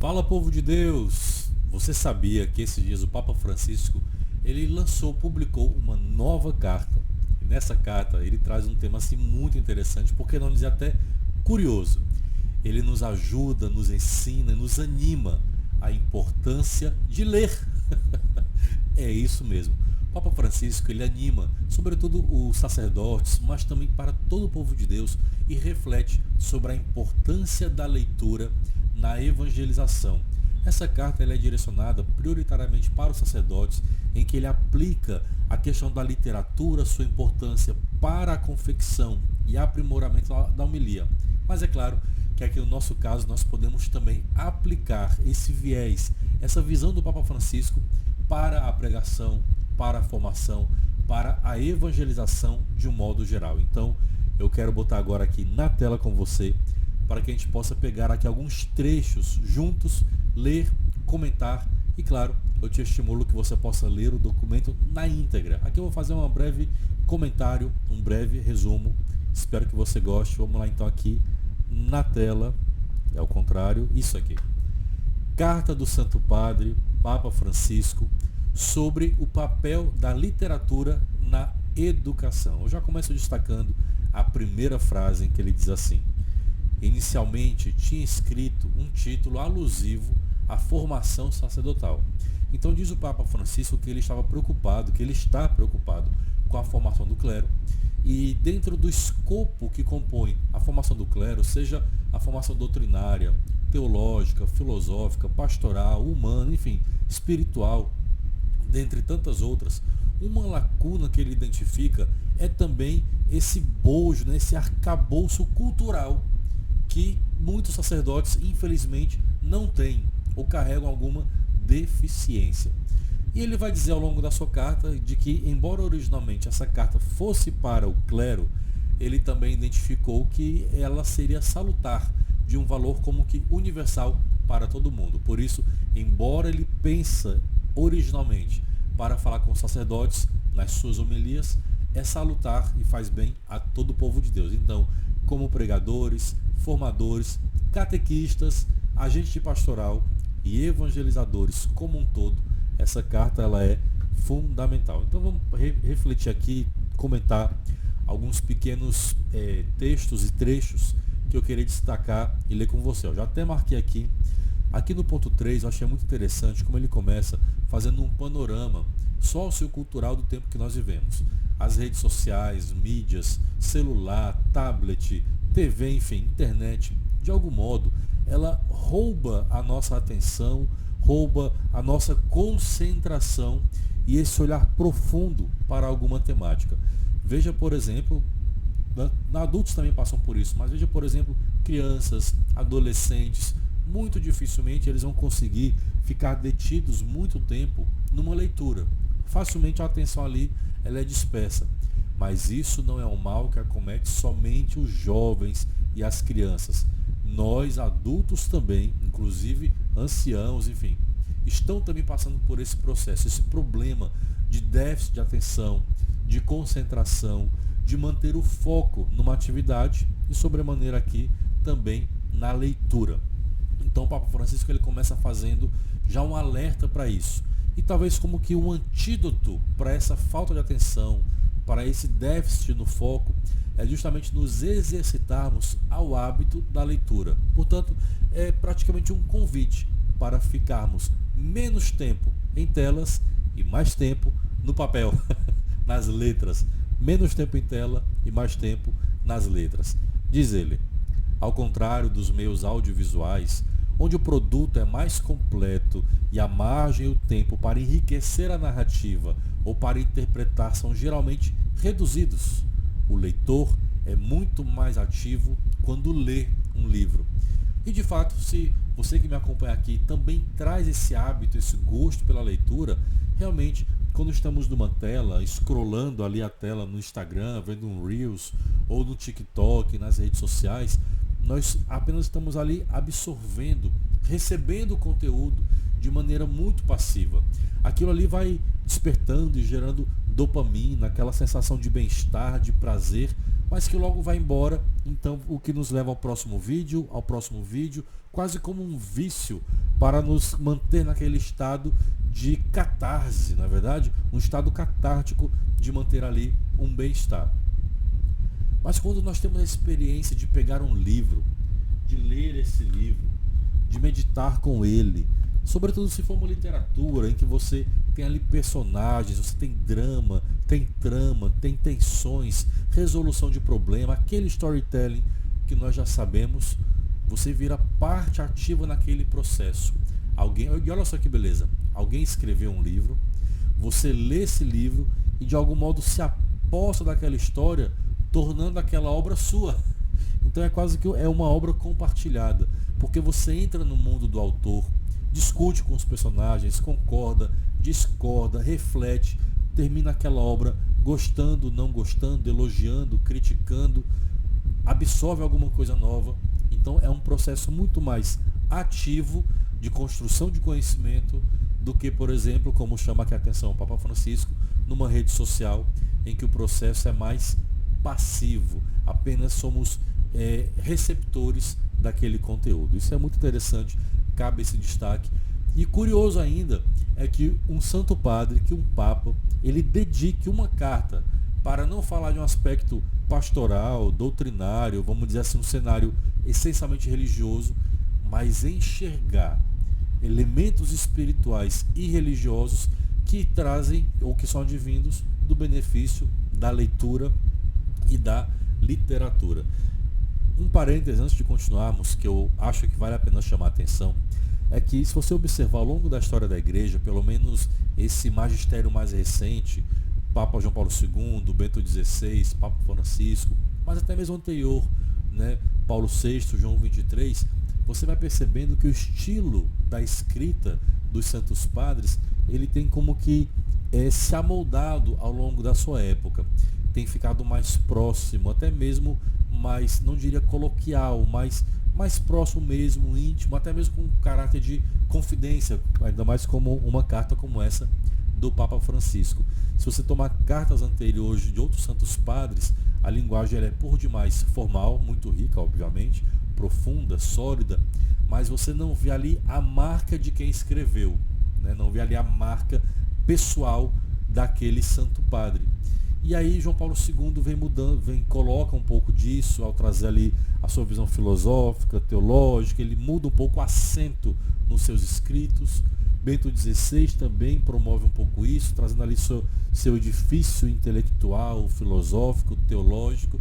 Fala, povo de Deus! Você sabia que esses dias o Papa Francisco ele publicou uma nova carta. E nessa carta ele traz um tema assim muito interessante, porque não dizer até curioso. Ele nos ajuda, nos ensina, nos anima a importância de ler. É isso mesmo. O Papa Francisco ele anima, sobretudo os sacerdotes, mas também para todo o povo de Deus e reflete sobre a importância da leitura na evangelização. Essa carta ela é direcionada prioritariamente para os sacerdotes, em que ele aplica a questão da literatura, sua importância para a confecção e aprimoramento da homilia. Mas é claro que aqui no nosso caso nós podemos também aplicar esse viés, essa visão do Papa Francisco para a pregação, para a formação, para a evangelização de um modo geral. Então, eu quero botar agora aqui na tela com você, para que a gente possa pegar aqui alguns trechos juntos, ler, comentar e, claro, eu te estimulo que você possa ler o documento na íntegra. Aqui eu vou fazer um breve comentário, um breve resumo. Espero que você goste. Vamos lá então aqui na tela. É o contrário, isso aqui. Carta do Santo Padre, Papa Francisco, sobre o papel da literatura na educação. Eu já começo destacando a primeira frase em que ele diz assim: inicialmente tinha escrito um título alusivo à formação sacerdotal. Então diz o Papa Francisco que ele estava preocupado, que ele está preocupado com a formação do clero, e dentro do escopo que compõe a formação do clero, seja a formação doutrinária, teológica, filosófica, pastoral, humana, enfim, espiritual, dentre tantas outras, uma lacuna que ele identifica é também esse bojo, né, esse arcabouço cultural que muitos sacerdotes, infelizmente, não têm ou carregam alguma deficiência. E ele vai dizer ao longo da sua carta de que, embora originalmente essa carta fosse para o clero, ele também identificou que ela seria salutar, de um valor como que universal para todo mundo. Por isso, embora ele pensa originalmente para falar com os sacerdotes nas suas homilias, é salutar e faz bem a todo o povo de Deus. Então, como pregadores, formadores, catequistas, agentes de pastoral e evangelizadores como um todo, essa carta ela é fundamental. Então vamos refletir aqui, comentar alguns pequenos textos e trechos que eu queria destacar e ler com você. Eu já até marquei aqui. Aqui no ponto 3 eu achei muito interessante como ele começa fazendo um panorama sociocultural do tempo que nós vivemos. As redes sociais, mídias, celular, tablet, TV, enfim, internet, de algum modo, ela rouba a nossa atenção, rouba a nossa concentração e esse olhar profundo para alguma temática. Veja, por exemplo, adultos também passam por isso, mas veja, por exemplo, crianças, adolescentes, muito dificilmente eles vão conseguir ficar detidos muito tempo numa leitura. Facilmente a atenção ali ela é dispersa. Mas isso não é um mal que acomete somente os jovens e as crianças. Nós, adultos também, inclusive anciãos, enfim, estão também passando por esse processo, esse problema de déficit de atenção, de concentração, de manter o foco numa atividade e, sobremaneira aqui, também na leitura. Então o Papa Francisco ele começa fazendo já um alerta para isso. E talvez como que um antídoto para essa falta de atenção, para esse déficit no foco, é justamente nos exercitarmos ao hábito da leitura. Portanto, é praticamente um convite para ficarmos menos tempo em telas e mais tempo no papel, nas letras. Menos tempo em tela e mais tempo nas letras. Diz ele: ao contrário dos meios audiovisuais, onde o produto é mais completo e a margem e o tempo para enriquecer a narrativa ou para interpretar são geralmente reduzidos, o leitor é muito mais ativo quando lê um livro. E de fato, se você que me acompanha aqui também traz esse hábito, esse gosto pela leitura, realmente, quando estamos numa tela, scrollando ali a tela no Instagram, vendo um Reels, ou no TikTok, nas redes sociais, nós apenas estamos ali absorvendo, recebendo o conteúdo de maneira muito passiva. Aquilo ali vai despertando e gerando dopamina, aquela sensação de bem-estar, de prazer, mas que logo vai embora. Então, o que nos leva ao próximo vídeo, quase como um vício para nos manter naquele estado de catarse, na verdade, um estado catártico de manter ali um bem-estar. Mas quando nós temos a experiência de pegar um livro, de ler esse livro, de meditar com ele, sobretudo se for uma literatura em que você tem ali personagens, você tem drama, tem trama, tem tensões, resolução de problema, aquele storytelling que nós já sabemos, você vira parte ativa naquele processo. Alguém, e olha só que beleza, alguém escreveu um livro, você lê esse livro e de algum modo se aposta daquela história, tornando aquela obra sua. Então é quase que é uma obra compartilhada, porque você entra no mundo do autor, discute com os personagens, concorda, discorda, reflete, termina aquela obra gostando, não gostando, elogiando, criticando, absorve alguma coisa nova. Então é um processo muito mais ativo de construção de conhecimento do que, por exemplo, como chama aqui a atenção o Papa Francisco, numa rede social em que o processo é mais passivo, apenas somos receptores daquele conteúdo. Isso é muito interessante, cabe esse destaque. E curioso ainda é que um santo padre, que um papa, ele dedique uma carta para não falar de um aspecto pastoral, doutrinário, vamos dizer assim, um cenário essencialmente religioso, mas enxergar elementos espirituais e religiosos que trazem ou que são advindos do benefício da leitura e da literatura. Um parênteses antes de continuarmos, que eu acho que vale a pena chamar a atenção, é que se você observar ao longo da história da igreja, pelo menos esse magistério mais recente, Papa João Paulo II, Bento XVI, Papa Francisco, mas até mesmo anterior, né, Paulo VI, João XXIII, você vai percebendo que o estilo da escrita dos santos padres, ele tem como que se amoldado ao longo da sua época, tem ficado mais próximo, até mesmo mais, não diria coloquial, mais próximo mesmo, íntimo, até mesmo com caráter de confidência, ainda mais como uma carta como essa do Papa Francisco. Se você tomar cartas anteriores de outros santos padres, a linguagem ela é por demais formal, muito rica, obviamente, profunda, sólida, mas você não vê ali a marca de quem escreveu, né? Não vê ali a marca pessoal daquele santo padre. E aí João Paulo II vem mudando, coloca um pouco disso ao trazer ali a sua visão filosófica, teológica, ele muda um pouco o acento nos seus escritos. Bento XVI também promove um pouco isso, trazendo ali seu edifício intelectual, filosófico, teológico,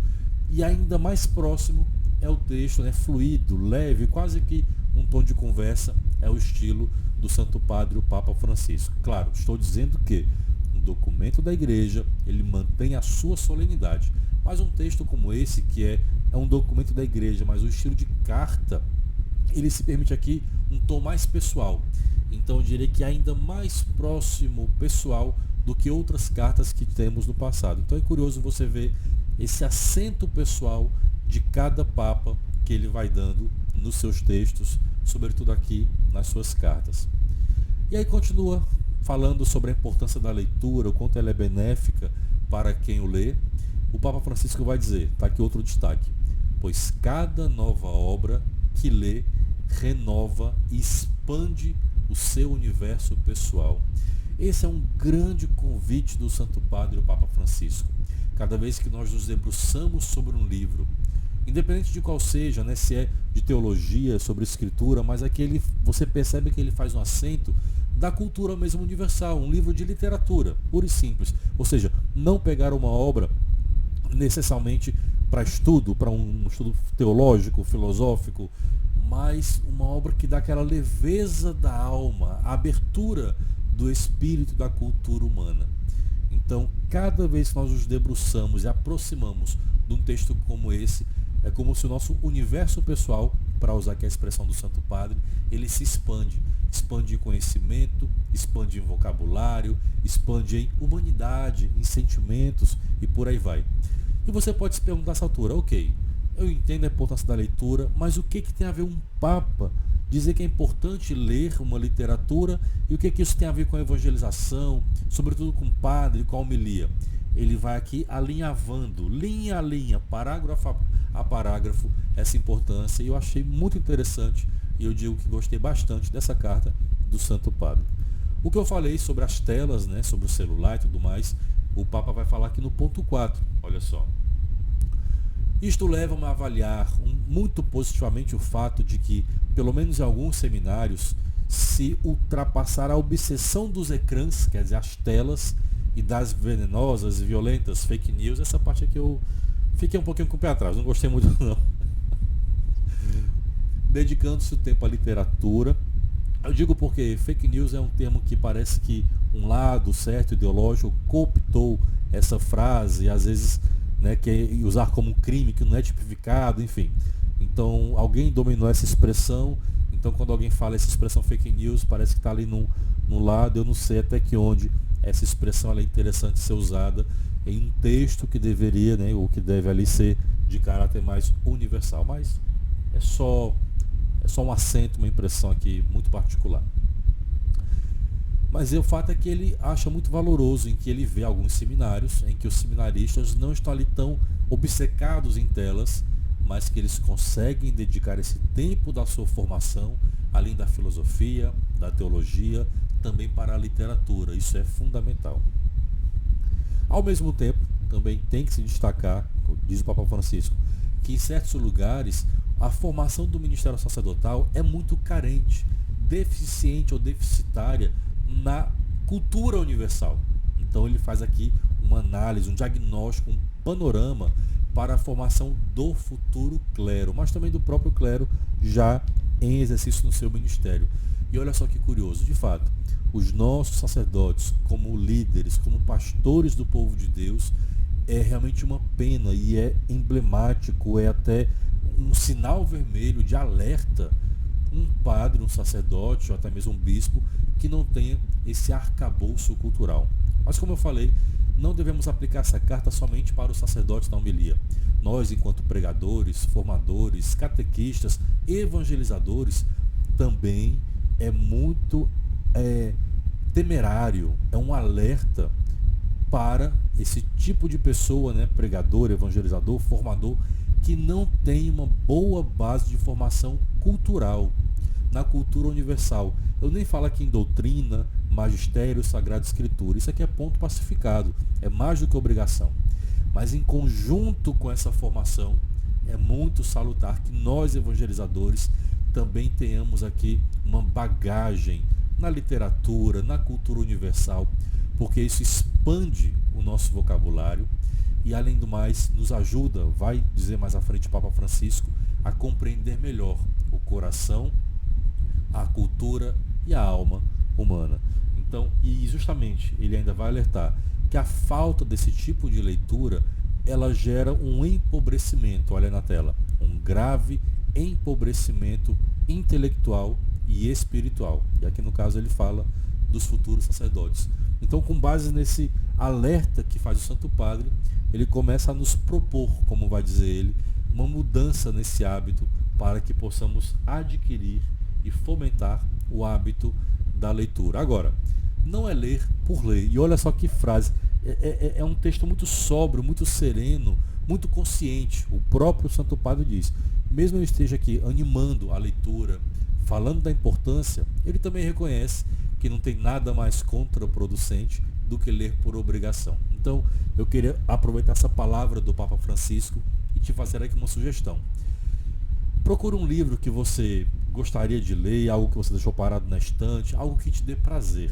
e ainda mais próximo é o texto, né, fluido, leve, quase que um tom de conversa, é o estilo do Santo Padre, o Papa Francisco. Claro, estou dizendo que um documento da igreja, ele mantém a sua solenidade, mas um texto como esse, que é um documento da igreja, mas o estilo de carta, ele se permite aqui um tom mais pessoal. Então eu diria que é ainda mais próximo pessoal do que outras cartas que temos no passado. Então é curioso você ver esse acento pessoal de cada papa que ele vai dando nos seus textos, sobretudo aqui nas suas cartas. E aí continua falando sobre a importância da leitura, o quanto ela é benéfica para quem o lê. O Papa Francisco vai dizer, está aqui outro destaque, pois cada nova obra que lê renova e expande o seu universo pessoal. Esse é um grande convite do Santo Padre, o Papa Francisco. Cada vez que nós nos debruçamos sobre um livro, independente de qual seja, né, se é de teologia, sobre escritura, mas aqui você percebe que ele faz um acento da cultura mesmo universal, um livro de literatura, pura e simples. Ou seja, não pegar uma obra necessariamente para estudo, para um estudo teológico, filosófico, mas uma obra que dá aquela leveza da alma, a abertura do espírito da cultura humana. Então, cada vez que nós nos debruçamos e aproximamos de um texto como esse, é como se o nosso universo pessoal, para usar aqui a expressão do Santo Padre, ele se expande. Expande em conhecimento, expande em vocabulário, expande em humanidade, em sentimentos e por aí vai. E você pode se perguntar nessa altura, ok, eu entendo a importância da leitura, mas o que tem a ver um Papa dizer que é importante ler uma literatura e o que isso tem a ver com a evangelização, sobretudo com o padre, com a homilia? Ele vai aqui alinhavando, linha a linha, parágrafo a parágrafo, essa importância, e eu achei muito interessante e eu digo que gostei bastante dessa carta do Santo Padre. O que eu falei sobre as telas, né, sobre o celular e tudo mais, o Papa vai falar aqui no ponto 4, olha só. Isto leva-me a avaliar muito positivamente o fato de que, pelo menos em alguns seminários, se ultrapassar a obsessão dos ecrãs, quer dizer, as telas, e das venenosas e violentas fake news. Essa parte aqui eu fiquei um pouquinho com o pé atrás, não gostei muito não. Dedicando-se o tempo à literatura. Eu digo porque fake news é um termo que parece que um lado certo ideológico cooptou essa frase, às vezes, né, quer usar como um crime que não é tipificado, enfim. Então alguém dominou essa expressão, então quando alguém fala essa expressão fake news, parece que está ali num lado, eu não sei até que onde essa expressão ela é interessante ser usada em um texto que deveria, né, ou que deve ali ser de caráter mais universal, mas é só um acento, uma impressão aqui muito particular. Mas o fato é que ele acha muito valoroso em que ele vê alguns seminários em que os seminaristas não estão ali tão obcecados em telas, mas que eles conseguem dedicar esse tempo da sua formação, além da filosofia, da teologia, também para a literatura. Isso é fundamental. Ao mesmo tempo, também tem que se destacar, diz o Papa Francisco, que em certos lugares a formação do ministério sacerdotal é muito carente, deficiente ou deficitária na cultura universal. Então ele faz aqui uma análise, um diagnóstico, um panorama para a formação do futuro clero, mas também do próprio clero já em exercício no seu ministério. E olha só que curioso, de fato, os nossos sacerdotes, como líderes, como pastores do povo de Deus, é realmente uma pena e é emblemático, é até um sinal vermelho de alerta, um padre, um sacerdote ou até mesmo um bispo que não tenha esse arcabouço cultural. Mas como eu falei, não devemos aplicar essa carta somente para os sacerdotes da homilia. Nós, enquanto pregadores, formadores, catequistas, evangelizadores, também é muito temerário, é um alerta para esse tipo de pessoa, né, pregador, evangelizador, formador, que não tem uma boa base de formação cultural, na cultura universal. Eu nem falo aqui em doutrina, magistério, sagrada escritura. Isso aqui é ponto pacificado, é mais do que obrigação. Mas em conjunto com essa formação, é muito salutar que nós evangelizadores também tenhamos aqui uma bagagem na literatura, na cultura universal, porque isso expande o nosso vocabulário e, além do mais, nos ajuda, vai dizer mais à frente o Papa Francisco, a compreender melhor o coração, a cultura e a alma humana. Então, e justamente ele ainda vai alertar que a falta desse tipo de leitura, ela gera um empobrecimento, olha na tela, um grave empobrecimento intelectual e espiritual. E aqui no caso ele fala dos futuros sacerdotes. Então, com base nesse alerta que faz o Santo Padre, ele começa a nos propor, como vai dizer ele, uma mudança nesse hábito para que possamos adquirir e fomentar o hábito da leitura. Agora, não é ler por ler. E olha só que frase. É um texto muito sóbrio, muito sereno, muito consciente. O próprio Santo Padre diz, mesmo ele esteja aqui animando a leitura, falando da importância, ele também reconhece que não tem nada mais contraproducente do que ler por obrigação. Então, eu queria aproveitar essa palavra do Papa Francisco e te fazer aqui uma sugestão. Procure um livro que você gostaria de ler, algo que você deixou parado na estante, algo que te dê prazer.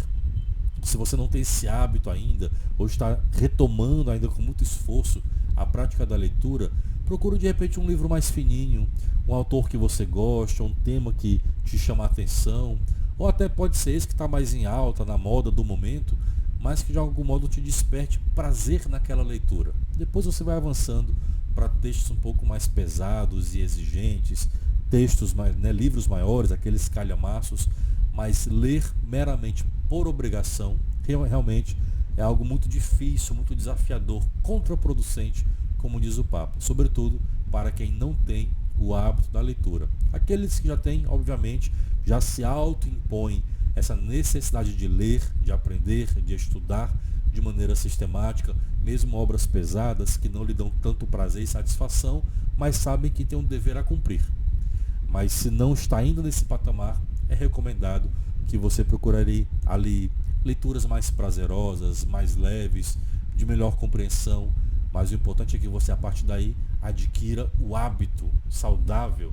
Se você não tem esse hábito ainda, ou está retomando ainda com muito esforço a prática da leitura, procure de repente um livro mais fininho, um autor que você gosta, um tema que te chama a atenção, ou até pode ser esse que está mais em alta, na moda do momento, mas que de algum modo te desperte prazer naquela leitura. Depois você vai avançando para textos um pouco mais pesados e exigentes, textos mais, né, livros maiores, aqueles calhamaços, mas ler meramente por obrigação realmente é algo muito difícil, muito desafiador, contraproducente, como diz o Papa, sobretudo para quem não tem o hábito da leitura. Aqueles que já têm, obviamente, já se auto-impõem essa necessidade de ler, de aprender, de estudar de maneira sistemática, mesmo obras pesadas que não lhe dão tanto prazer e satisfação, mas sabem que tem um dever a cumprir. Mas se não está ainda nesse patamar, é recomendado que você procure ali leituras mais prazerosas, mais leves, de melhor compreensão. Mas o importante é que você, a partir daí, adquira o hábito saudável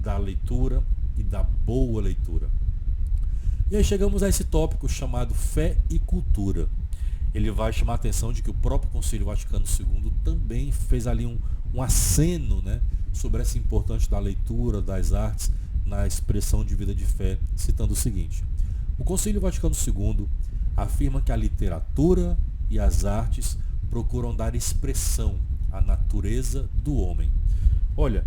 da leitura e da boa leitura. E aí chegamos a esse tópico chamado fé e cultura. Ele vai chamar a atenção de que o próprio Concílio Vaticano II também fez ali um aceno, né, sobre essa importância da leitura, das artes, na expressão de vida de fé, citando o seguinte: o Concílio Vaticano II afirma que a literatura e as artes procuram dar expressão à natureza do homem. Olha,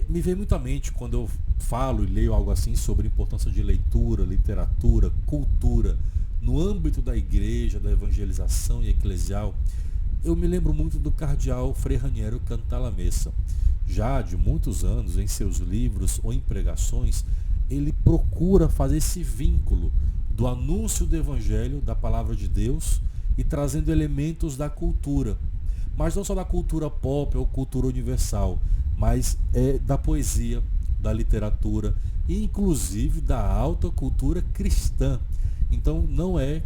me vem muito à mente quando eu falo e leio algo assim sobre a importância de leitura, literatura, cultura, no âmbito da igreja, da evangelização e eclesial. Eu me lembro muito do cardeal Frei Raniero Cantalamessa. Já de muitos anos, em seus livros ou em pregações, ele procura fazer esse vínculo do anúncio do evangelho, da palavra de Deus, e trazendo elementos da cultura. Mas não só da cultura pop ou cultura universal, mas da poesia, da literatura e inclusive da alta cultura cristã. Então não é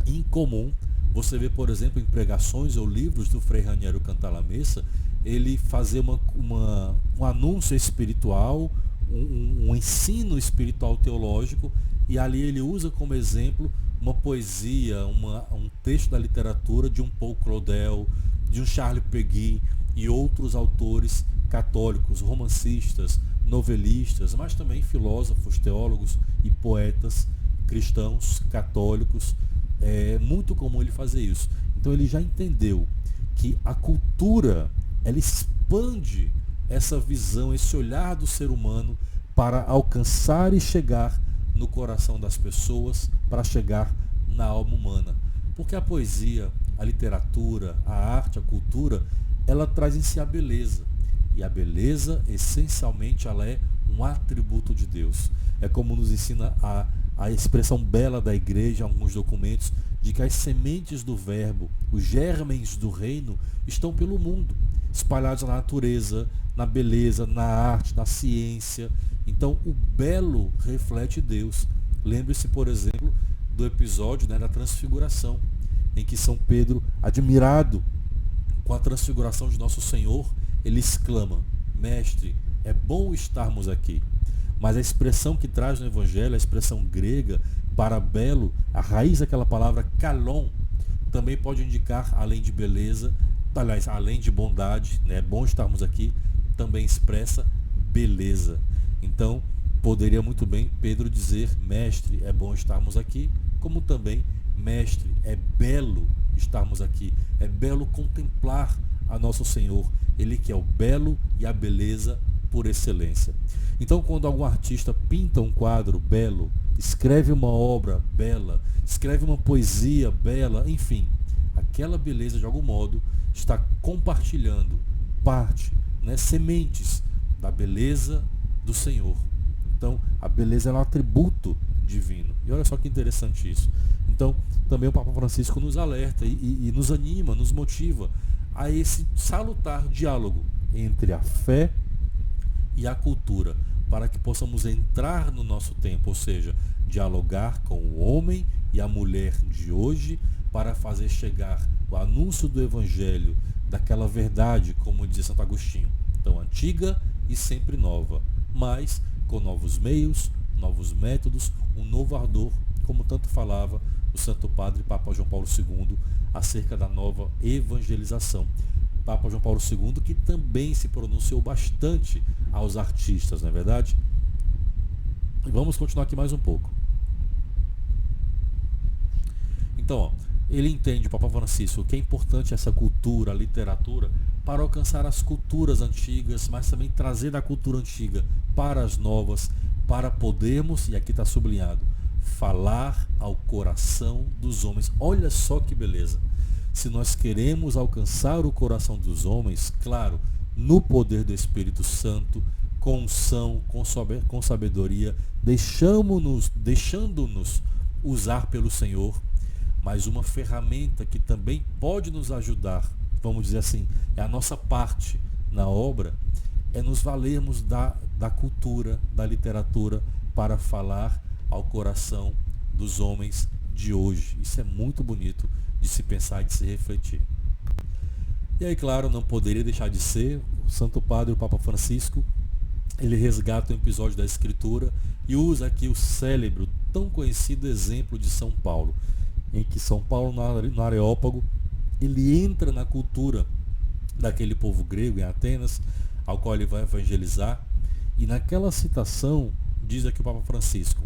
incomum você ver, por exemplo, em pregações ou livros do Frei Raniero Cantalamessa, ele fazer um anúncio espiritual, um ensino espiritual teológico, e ali ele usa como exemplo uma poesia, um texto da literatura de um Paul Claudel, de um Charles Péguy e outros autores católicos, romancistas, novelistas, mas também filósofos, teólogos e poetas cristãos, católicos. É muito comum ele fazer isso. Então ele já entendeu que a cultura, ela expande essa visão, esse olhar do ser humano para alcançar e chegar no coração das pessoas, para chegar na alma humana. Porque a poesia, a literatura, a arte, a cultura, ela traz em si a beleza. E a beleza, essencialmente, ela é um atributo de Deus. É como nos ensina a expressão bela da igreja, alguns documentos, de que as sementes do verbo, os germens do reino, estão pelo mundo, espalhados na natureza, na beleza, na arte, na ciência. Então o belo reflete Deus. Lembre-se, por exemplo, do episódio, né, da transfiguração, em que São Pedro, admirado com a transfiguração de Nosso Senhor, ele exclama: Mestre, é bom estarmos aqui. Mas a expressão que traz no Evangelho, a expressão grega para belo, a raiz daquela palavra kalon, também pode indicar, além de beleza, aliás, além de bondade, né, é bom estarmos aqui, também expressa beleza. Então, poderia muito bem Pedro dizer: Mestre, é bom estarmos aqui, como também: Mestre, é belo estarmos aqui, é belo contemplar a Nosso Senhor, Ele que é o belo e a beleza por excelência. Então, quando algum artista pinta um quadro belo, escreve uma obra bela, escreve uma poesia bela, enfim, aquela beleza de algum modo está compartilhando parte, né, sementes da beleza do Senhor. Então, a beleza é um atributo divino. E olha só que interessante isso. Então, também o Papa Francisco nos alerta e nos anima, nos motiva a esse salutar diálogo entre a fé e a cultura, para que possamos entrar no nosso tempo, ou seja, dialogar com o homem e a mulher de hoje, para fazer chegar o anúncio do Evangelho, daquela verdade, como dizia Santo Agostinho, tão antiga e sempre nova, mas com novos meios, novos métodos, um novo ardor, como tanto falava o Santo Padre Papa João Paulo II acerca da nova evangelização. Papa João Paulo II, que também se pronunciou bastante aos artistas, não é verdade? E vamos continuar aqui mais um pouco. Então, ó, ele entende, o Papa Francisco, que é importante essa cultura, a literatura, para alcançar as culturas antigas, mas também trazer da cultura antiga para as novas, para podermos, e aqui está sublinhado, falar ao coração dos homens. Olha só que beleza! Se nós queremos alcançar o coração dos homens, claro, no poder do Espírito Santo, com unção, com sabedoria, deixando-nos usar pelo Senhor, mas uma ferramenta que também pode nos ajudar, vamos dizer assim, é a nossa parte na obra, é nos valermos da cultura, da literatura, para falar ao coração dos homens de hoje. Isso é muito bonito de se pensar e de se refletir. E aí, claro, não poderia deixar de ser o Santo Padre, o Papa Francisco. Ele resgata um episódio da Escritura e usa aqui o célebre, tão conhecido exemplo de São Paulo, em que São Paulo, no Areópago, ele entra na cultura daquele povo grego em Atenas, ao qual ele vai evangelizar. E naquela citação, diz aqui o Papa Francisco,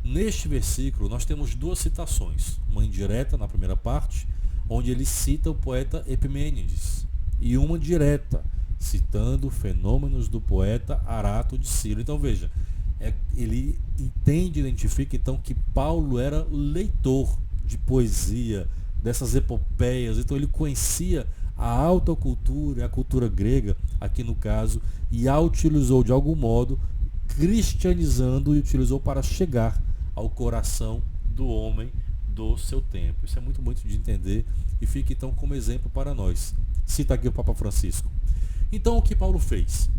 neste versículo nós temos duas citações, uma indireta na primeira parte, onde ele cita o poeta Epimênides, e uma direta, citando fenômenos do poeta Arato de Ciro. Então veja, ele entende, identifica então que Paulo era leitor de poesia, dessas epopeias, então ele conhecia a alta cultura, a cultura grega, aqui no caso, e a utilizou de algum modo, cristianizando, e utilizou para chegar ao coração do homem do seu tempo. Isso é muito bonito de entender e fica então como exemplo para nós. Cita aqui o Papa Francisco. Então o que Paulo fez?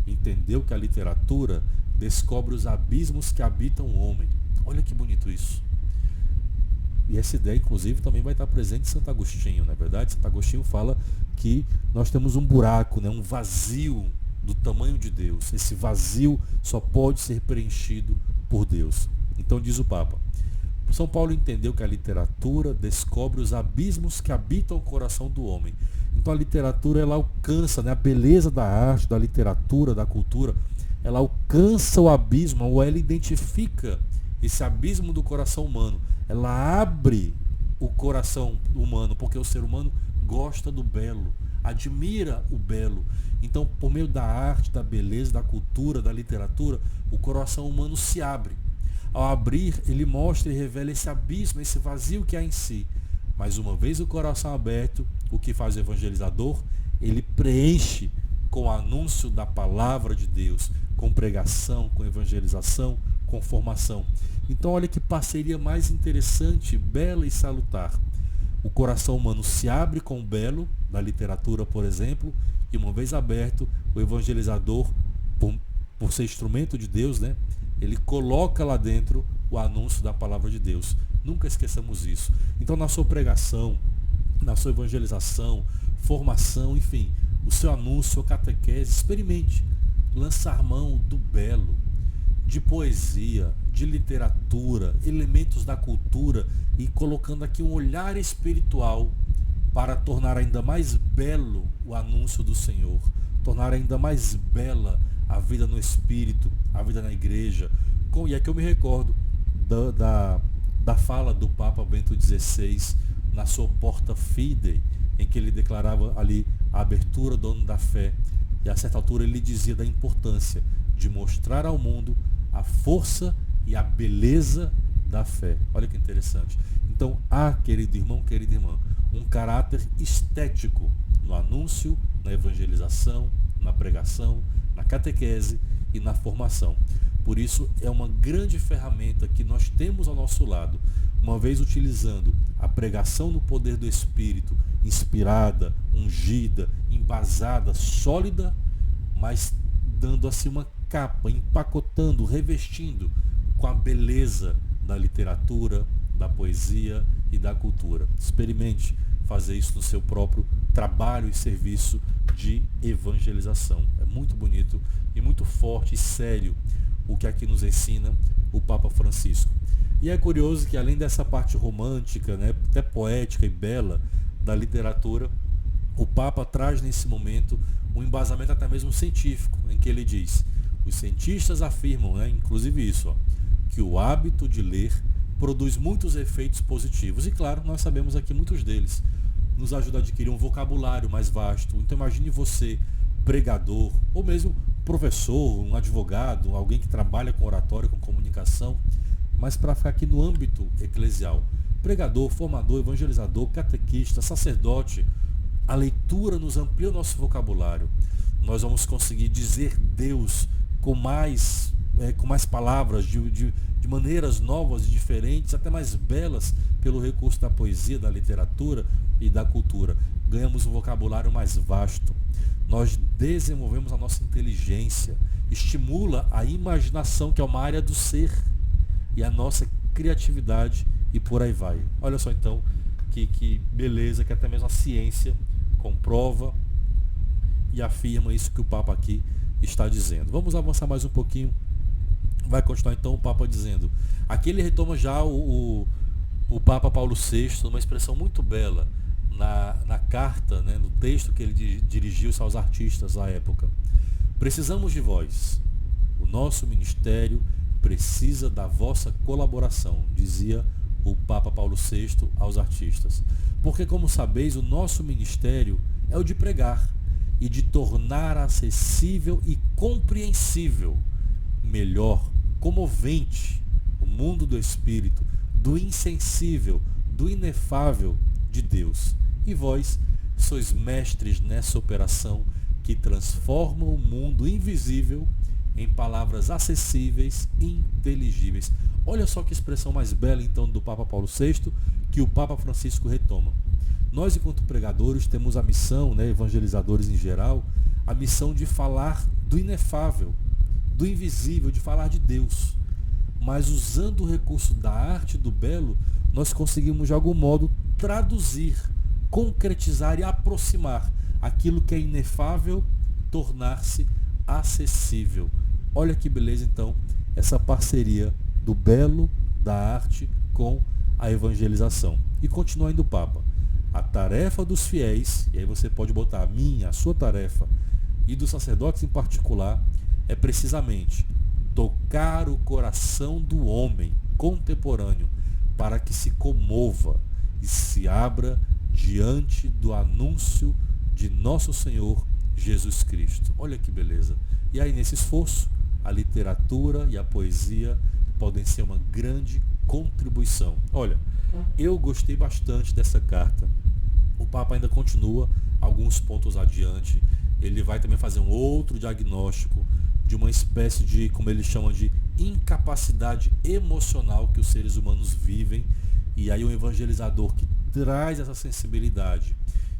Entendeu que a literatura descobre os abismos que habitam o homem. Olha que bonito isso. E essa ideia, inclusive, também vai estar presente em Santo Agostinho, não é verdade? Santo Agostinho fala que nós temos um buraco, um vazio do tamanho de Deus. Esse vazio só pode ser preenchido por Deus. Então diz o Papa, São Paulo entendeu que a literatura descobre os abismos que habitam o coração do homem. Então a literatura, ela alcança, a beleza da arte, da literatura, da cultura, ela alcança o abismo, ou ela identifica esse abismo do coração humano. Ela abre o coração humano, porque o ser humano gosta do belo, admira o belo. Então, por meio da arte, da beleza, da cultura, da literatura, o coração humano se abre. Ao abrir, ele mostra e revela esse abismo, esse vazio que há em si. Mas uma vez o coração aberto, o que faz o evangelizador? Ele preenche com o anúncio da palavra de Deus, com pregação, com evangelização, com formação. Então olha que parceria mais interessante, bela e salutar. O coração humano se abre com o belo, da literatura, por exemplo, e uma vez aberto, o evangelizador, por ser instrumento de Deus, ele coloca lá dentro o anúncio da palavra de Deus. Nunca esqueçamos isso. Então na sua pregação, na sua evangelização, formação, enfim, o seu anúncio, sua catequese, experimente lançar mão do belo, de poesia, de literatura, elementos da cultura, e colocando aqui um olhar espiritual para tornar ainda mais belo o anúncio do Senhor, tornar ainda mais bela a vida no Espírito, a vida na igreja. E aqui eu me recordo da fala do Papa Bento XVI na sua Porta Fidei, em que ele declarava ali a abertura do ano da fé, e a certa altura ele dizia da importância de mostrar ao mundo a força e a beleza da fé. Olha que interessante. Então há, querido irmão, querida irmã, um caráter estético no anúncio, na evangelização, na pregação, na catequese e na formação. Por isso é uma grande ferramenta que nós temos ao nosso lado, uma vez utilizando a pregação no poder do Espírito, inspirada, ungida, embasada, sólida, mas dando assim uma capa, empacotando, revestindo com a beleza da literatura, da poesia e da cultura. Experimente fazer isso no seu próprio trabalho e serviço de evangelização. É muito bonito e muito forte e sério o que aqui nos ensina o Papa Francisco. E é curioso que além dessa parte romântica, até poética e bela da literatura, o Papa traz nesse momento um embasamento até mesmo científico, em que ele diz: os cientistas afirmam, inclusive isso, que o hábito de ler produz muitos efeitos positivos. E claro, nós sabemos aqui muitos deles. Nos ajuda a adquirir um vocabulário mais vasto. Então imagine você, pregador, ou mesmo professor, um advogado, alguém que trabalha com oratório, com comunicação, mas para ficar aqui no âmbito eclesial. Pregador, formador, evangelizador, catequista, sacerdote, a leitura nos amplia o nosso vocabulário. Nós vamos conseguir dizer Deus com mais palavras, de maneiras novas e diferentes, até mais belas, pelo recurso da poesia, da literatura e da cultura. Ganhamos um vocabulário mais vasto. nós desenvolvemos a nossa inteligência, estimula a imaginação, que é uma área do ser, e a nossa criatividade, e por aí vai. Olha só então que beleza, que até mesmo a ciência comprova e afirma isso que o Papa aqui está dizendo. Vamos avançar mais um pouquinho. Vai continuar então o Papa dizendo. Aqui ele retoma já o Papa Paulo VI, numa expressão muito bela, na carta, né, no texto que ele dirigiu-se aos artistas à época. Precisamos de vós. O nosso ministério precisa da vossa colaboração, dizia o Papa Paulo VI aos artistas. Porque, como sabeis, o nosso ministério é o de pregar e de tornar acessível e compreensível, melhor, comovente, o mundo do Espírito, do insensível, do inefável de Deus. E vós sois mestres nessa operação que transforma o mundo invisível em palavras acessíveis e inteligíveis. Olha só que expressão mais bela então do Papa Paulo VI, que o Papa Francisco retoma. Nós, enquanto pregadores, temos a missão, né, evangelizadores em geral, a missão de falar do inefável, do invisível, de falar de Deus. Mas usando o recurso da arte e do belo, nós conseguimos de algum modo traduzir, concretizar e aproximar aquilo que é inefável, tornar-se acessível. Olha que beleza então essa parceria do belo, da arte com a evangelização. E continua indo o Papa. A tarefa dos fiéis, e aí você pode botar a minha, a sua tarefa, e dos sacerdotes em particular, é precisamente tocar o coração do homem contemporâneo para que se comova e se abra diante do anúncio de nosso Senhor Jesus Cristo. Olha que beleza. E aí nesse esforço, a literatura e a poesia podem ser uma grande contribuição. Olha, eu gostei bastante dessa carta. O Papa ainda continua alguns pontos adiante. Ele vai também fazer um outro diagnóstico de uma espécie de, como ele chama de incapacidade emocional que os seres humanos vivem. E aí o evangelizador que traz essa sensibilidade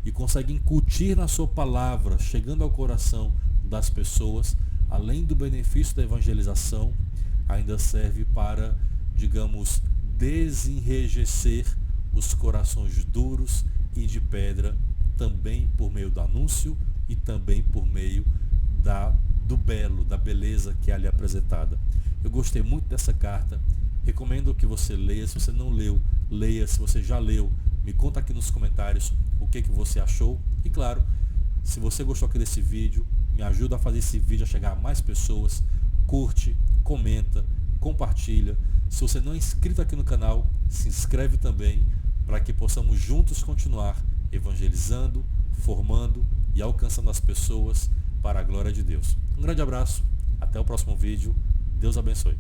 e consegue incutir na sua palavra, chegando ao coração das pessoas, além do benefício da evangelização, ainda serve para, digamos, desenrijecer os corações duros e de pedra, também por meio do anúncio e também por meio do belo, da beleza que é ali apresentada. Eu gostei muito dessa carta, recomendo que você leia. Se você não leu, leia. Se você já leu, me conta aqui nos comentários o que você achou. E claro, se você gostou aqui desse vídeo, me ajuda a fazer esse vídeo a chegar a mais pessoas. Curte, comenta, compartilha. Se você não é inscrito aqui no canal, se inscreve também, para que possamos juntos continuar evangelizando, formando e alcançando as pessoas para a glória de Deus. Um grande abraço, até o próximo vídeo. Deus abençoe.